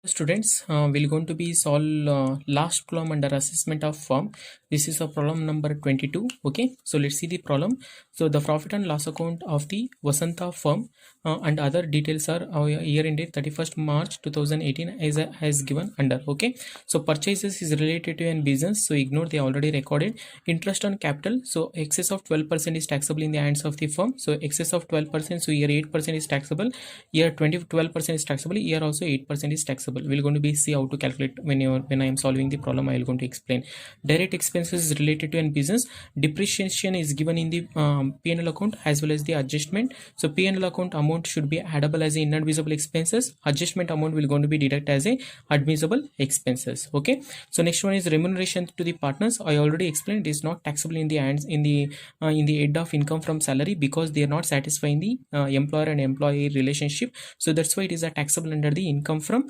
Students, we're going to be solve last problem under assessment of firm. This is a problem number 22. Okay, so let's see the problem. So the profit and loss account of the Vasanta firm and other details are year ended 31st March 2018 as given under. Okay, so purchases is related to an business, so ignore, they already recorded. Interest on capital, so excess of 12% is taxable in the hands of the firm. So excess of 12%, so here 8% is taxable, here 12% is taxable, here also 8% is taxable. We're going to be see how to calculate when I am solving the problem. I will going to explain. Direct expenses is related to an business. Depreciation is given in the P&L account as well as the adjustment. So P&L account amount should be addable as inadmissible expenses. Adjustment amount will going to be deducted as a admissible expenses. Okay, so next one is remuneration to the partners. I already explained it is not taxable in the hands in the head of income from salary, because they are not satisfying the employer and employee relationship. So that's why it is a taxable under the income from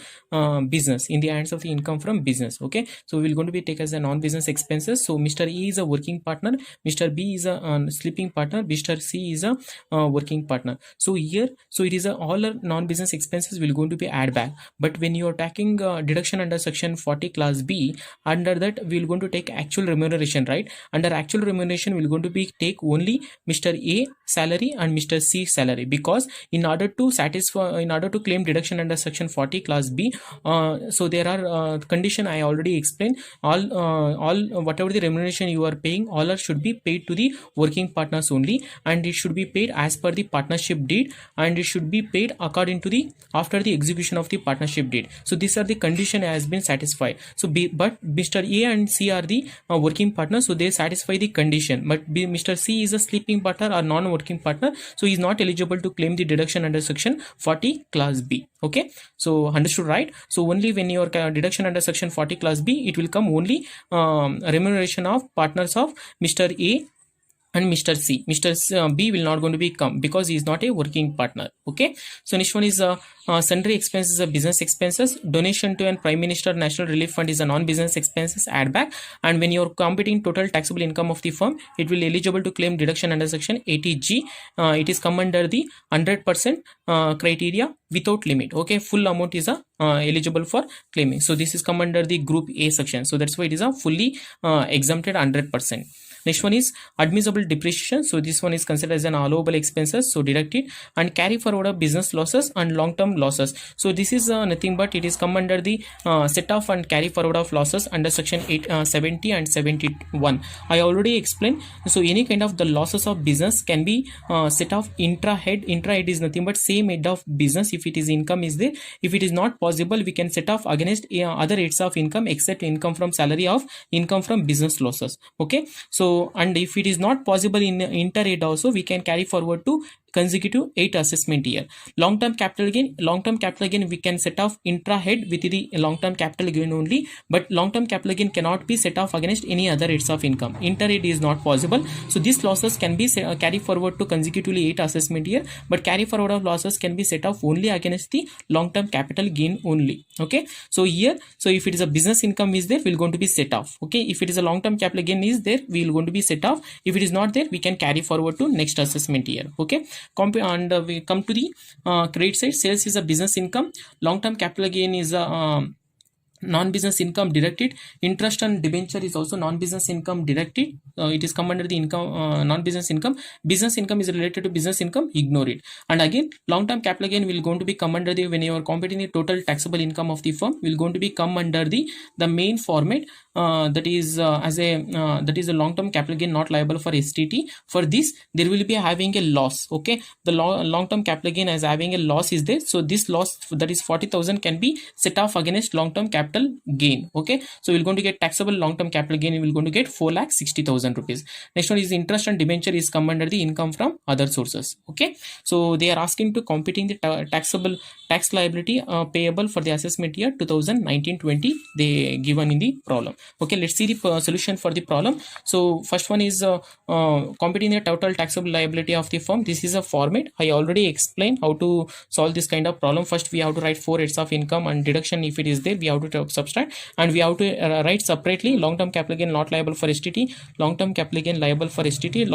business, in the hands of the income from business. Okay, so we're going to be take as a non-business expenses. So Mr. E is a working partner, Mr. B is a sleeping partner, Mr. C is a working partner. So here, so it is a all non-business expenses will going to be add back. But when you are taking deduction under section 40 class B, under that we will going to take actual remuneration, right? Under actual remuneration we will going to be take only Mr. A salary and Mr. C salary, because in order to satisfy, in order to claim deduction under section 40 class B, so there are condition I already explained. All whatever the remuneration you are paying, all should be paid to the working partners only, and it should be paid as per the partnership deed, and it should be paid according to the after the execution of the partnership deed. So these are the condition has been satisfied. So but Mr. A and C are the working partners, so they satisfy the condition, but Mr. C is a sleeping partner or non-working partner, so he is not eligible to claim the deduction under section 40 class B. Okay, so understood, right? So only when your deduction under section 40 class B, it will come only remuneration of partners of Mr. A and Mr. C. Mr. B will not going to be come because he is not a working partner. Okay, so next one is sundry expenses of business expenses. Donation to an Prime Minister National Relief Fund is a non-business expenses add back, and when you're computing total taxable income of the firm, it will eligible to claim deduction under section 80G. It is come under the 100% criteria without limit. Okay, full amount is eligible for claiming. So this is come under the group A section, so that's why it is a fully exempted 100%. Next one is admissible depreciation. So this one is considered as an allowable expenses, so deducted, and carry forward of business losses and long-term losses. So this is nothing but it is come under the set off and carry forward of losses under section 70 and 71. I already explained. So any kind of the losses of business can be set off intra-head. Intra-head is nothing but same head of business. If it is income is there, if it is not possible, we can set off against other heads of income except income from salary of income from business losses. Okay, so and if it is not possible in inter-head also, we can carry forward to consecutive 8 assessment year. Long-term capital gain, we can set off intra-head with the long-term capital gain only, but long-term capital gain cannot be set off against any other heads of income. Inter-head is not possible, so these losses can be carry forward to consecutively 8 assessment year, but carry forward of losses can be set off only against the long-term capital gain only. Okay, so here, so if it is a business income is there, we will going to be set off. Okay, if it is a long-term capital gain is there, we will going to be set off. If it is not there, we can carry forward to next assessment year. Okay, and we come to the credit side. Sales is a business income, long-term capital gain is a non-business income deducted. Interest and debenture is also non-business income deducted. It is come under the income non-business income. Business income is related to business income, ignore it. And again, long-term capital gain will going to be come under the, when you are computing the total taxable income of the firm, will going to be come under the main format, that is that is a long-term capital gain not liable for STT. For this, there will be having a loss. Okay, the long-term capital gain as having a loss is there, so this loss, that is 40,000, can be set off against long-term capital gain. Okay, so we're going to get taxable long-term capital gain, we will going to get 4,60,000 rupees. Next one is interest and debenture is come under the income from other sources. Okay, so they are asking to computing the taxable tax liability payable for the assessment year 2019-20, they given in the problem. Okay, let's see the solution for the problem. So first one is computing the total taxable liability of the firm. This is a format I already explained how to solve this kind of problem. First we have to write 4 heads of income and deduction. If it is there, we have to subtract, and we have to write separately long-term capital gain not liable for STT, long-term capital gain liable for STT,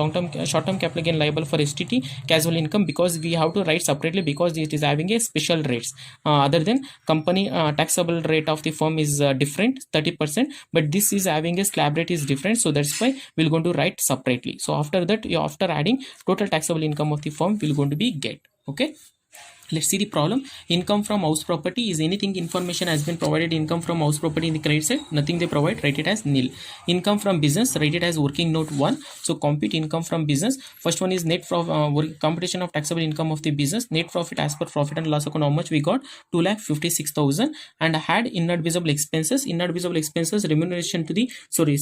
short-term capital gain liable for STT, casual income, because we have to write separately because it is having a special rates. Other than company taxable rate of the firm is different 30%, but this is having a slab rate is different, so that's why we're going to write separately. So after that, after adding total taxable income of the firm, we're going to be get. Okay, let's see the problem. Income from house property is anything information has been provided. Income from house property in the credit side, nothing they provide, write it as nil. Income from business, write it as working note 1. So compute income from business. First one is net profit, computation of taxable income of the business. Net profit as per profit and loss account, how much we got? 2,56,000. And had inadvisable expenses. Inadvisable expenses, remuneration to the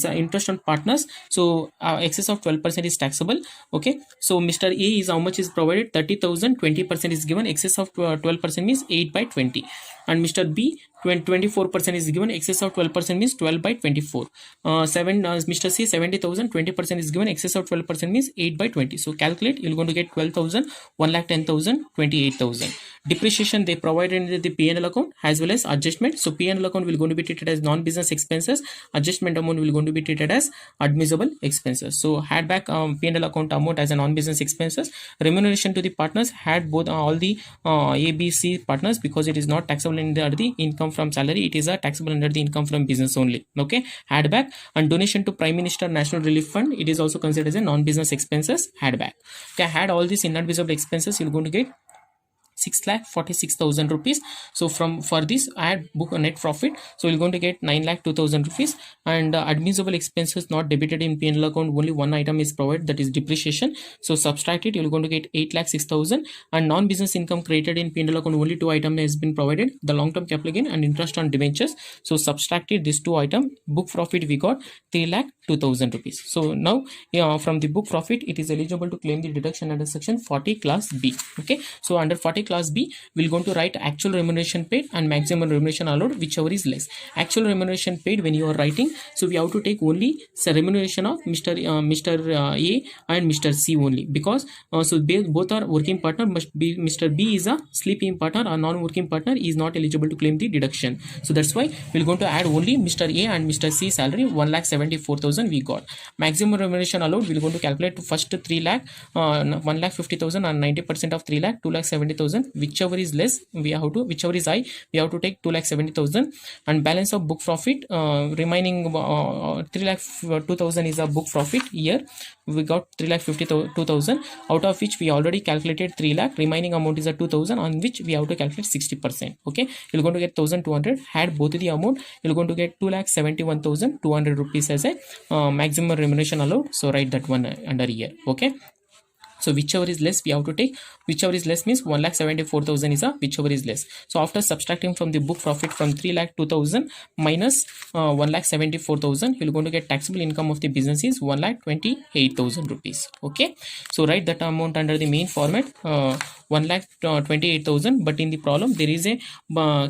interest on partners. So excess of 12% is taxable. Okay, so Mr. A is how much is provided? 30,000. 20% is given. Excess of 12% means 8 by 20. And Mr. B 24% is given. Excess of 12% means 12 by 24. Mr. C 70,000. 20% is given. Excess of 12% means 8 by 20. So calculate. You're going to get 12,000, 1,10,000, 28,000. Depreciation they provided in the P&L account as well as adjustment. So P&L account will going to be treated as non-business expenses. Adjustment amount will going to be treated as admissible expenses. So add back P&L account amount as a non-business expenses. Remuneration to the partners, had both all the A, B, C partners, because it is not taxable under the income from salary. It is a taxable under the income from business only. Okay, add back. And donation to Prime Minister National Relief Fund, it is also considered as a non-business expenses. Add back. Okay, add all these inadvisable expenses, you're going to get 6,46,000 rupees. So for this add book a net profit, so you're going to get 9,02,000 rupees. And admissible expenses not debited in P&L account, only one item is provided, that is depreciation. So subtract it, you're going to get 8,06,000. And non-business income created in P&L account, only two items has been provided, the long-term capital gain and interest on debentures. So subtracted these two items, book profit we got 3,02,000 rupees. So now from the book profit, it is eligible to claim the deduction under section 40 class B. Okay, so under 40 class B, we're going to write actual remuneration paid and maximum remuneration allowed, whichever is less. Actual remuneration paid, when you are writing, so we have to take only remuneration of Mr. A and Mr. C only, because so both are working partner. Must be Mr. B is a sleeping partner, or non-working partner is not eligible to claim the deduction. So that's why we're going to add only Mr. A and Mr. C salary. 1,74,000 we got. Maximum remuneration allowed, we're going to calculate to first 3 lakh, 1,50,000 and 90% of 3 lakh, 2,70,000. Whichever is less, we have to, whichever is high, we have to take 2,70,000. And balance of book profit, remaining 3,02,000 is a book profit. Here we got 3,52,000, out of which we already calculated 3 lakh. Remaining amount is a 2,000, on which we have to calculate 60%. Okay, you're going to get 1,200. Add both the amount, you're going to get 2,71,200 rupees as a maximum remuneration allowed. So write that one under here. Okay, so whichever is less we have to take. Whichever is less means 1,74,000 is a whichever is less. So after subtracting from the book profit from 3,02,000 minus 1,74,000, you're going to get taxable income of the business is 1,28,000 rupees. Okay, so write that amount under the main format, 1,28,000. But in the problem there is a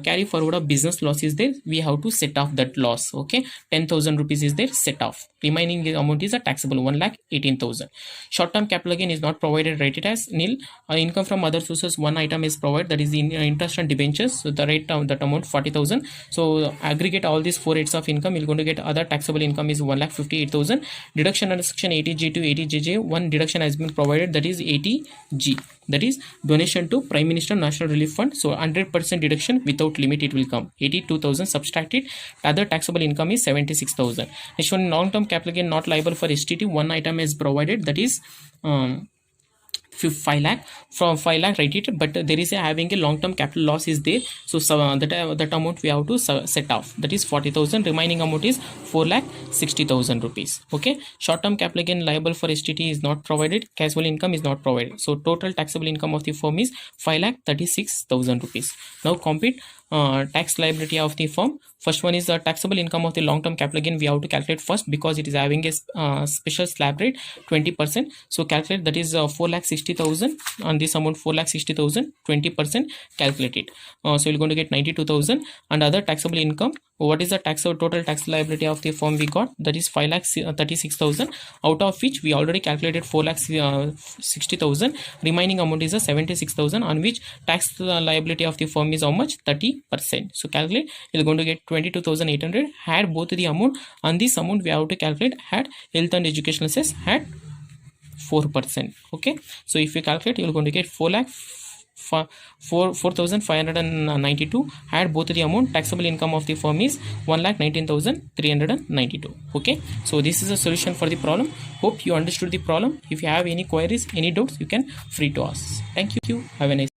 carry forward of business loss is there. We have to set off that loss. Okay, 10,000 rupees is there, set off. Remaining amount is a taxable 1,18,000. Short-term capital gain is not provided, write it as nil. Income from other sources, one item is provided, that is the interest and debentures. So the rate that amount 40,000. So aggregate all these 4 rates of income, you're going to get other taxable income is 1,58,000. Deduction under section 80G to 80JJ, one deduction has been provided, that is 80G, that is donation to Prime Minister National Relief Fund. So 100% deduction without limit it will come, 82,000 subtracted. Other taxable income is 76,000. Next one, long-term capital gain not liable for STT, one item is provided, that is 5 lakh. From 5 lakh write it, but there is a having a long-term capital loss is there. So that amount we have to set off, that is 40,000. Remaining amount is 4,60,000 rupees. Okay, short-term capital gain liable for STT is not provided, casual income is not provided. So total taxable income of the firm is 5,36,000 rupees. Now compute tax liability of the firm. First one is the taxable income of the long-term capital gain, we have to calculate first, because it is having a special slab rate 20%. So calculate, that is 4,60,000 on this amount, 4,60,000, 20% calculate it. So you're going to get 92,000. And other taxable income, what is the total tax liability of the firm we got, that is 5,36,000, out of which we already calculated 4,60,000. Remaining amount is a 76,000, on which tax liability of the firm is how much, 30%. So calculate, you're going to get 22,800. Had both the amount, on this amount we have to calculate, had health and educational cess, had 4%. Okay, so if you calculate, you're going to get 4 lakh 4,592. Add both the amount. Taxable income of the firm is 1,19,392. Okay, so this is a solution for the problem. Hope you understood the problem. If you have any queries, any doubts, you can free to ask. Thank you. Have a nice